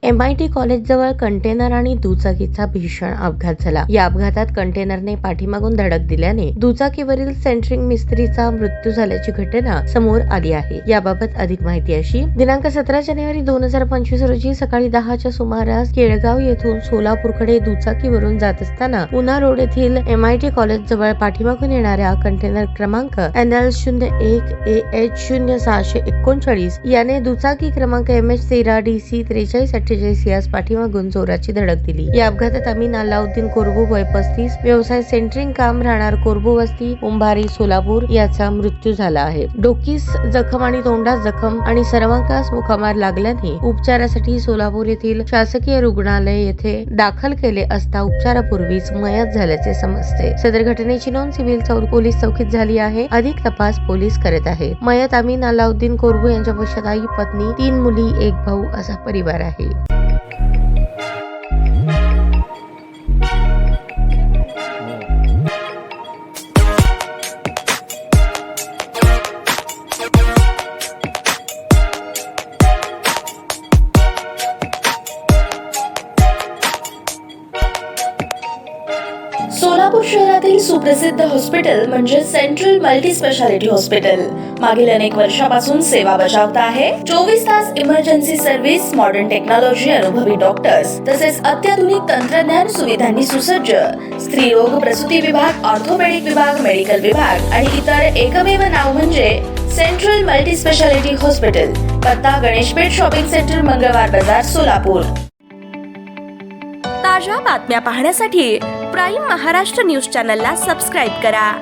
MIT कॉलेजजवळ container आणि दुचाकीचा भीषण अपघात झाला। या अपघातात कंटेनरने पाठीमागून धडक दिल्याने दुचाकीवरील सेंटरिंग मिस्त्रीचा मृत्यू झाल्याची घटना समोर आली आहे। याबाबत अधिक माहिती अशी, दिनांक 17 जानेवारी 2025 रोजी सकाळी 10च्या सुमारास केळगाव येथून सोलापूरकडे दुचाकीवरून जात असताना उना रोड येथील MIT कॉलेजजवळ पाठीमागून येणाऱ्या कंटेनर क्रमांक NL01AH0639 याने दुचाकी क्रमांक MH13DC 4348 यास पाठीमागून जोराची धडक दिली। या अपघातात अमीन अल्लाउद्दीन कोरबू वय 35, व्यवसाय सेंटरिंग काम, राहणार कोरबू वस्ती, उंभारी, सोलापूर याचा मृत्यू झाला आहे। डोकीस जखम आणि तोंडास जखम आणि सर्वांगास मुखामार लागल्याने उपचारासाठी सोलापूर येथील शासकीय रुग्णालय येथे दाखल केले असता उपचारापूर्वीच मयत झाल्याचे समजते। सदर घटनेची नोंद सिव्हिल पोलीस चौकीत झाली आहे। अधिक तपास पोलीस करत आहेत। मयत अमीन अल्लाउद्दीन कोरबू यांच्या पश्चात आई, पत्नी, 3 मुली, 1 भाऊ असा परिवार आहे। सोलापूर शहरातील सुप्रसिद्ध हॉस्पिटल म्हणजे सेंट्रल मल्टी स्पेशालिटी हॉस्पिटल मागील अनेक वर्षापासून सेवा बजावत आहे। 24 तास इमर्जन्सी सर्व्हिस, मॉडर्न टेक्नॉलॉजी, अनुभवी डॉक्टर्स तसेच अत्याधुनिक तंत्रज्ञान सुविधांनी सुसज्ज स्त्रीरोग प्रसूती विभाग, ऑर्थोपेडिक विभाग, मेडिकल विभाग आणि इतर एकमेव नाव म्हणजे सेंट्रल मल्टी स्पेशालिटी हॉस्पिटल। पत्ता गणेशपेठ शॉपिंग सेंटर, मंगळवार बाजार, सोलापूर। ताज्या बातम्या पाहण्यासाठी प्राईम महाराष्ट्र न्यूज चॅनलला सबस्क्राईब करा।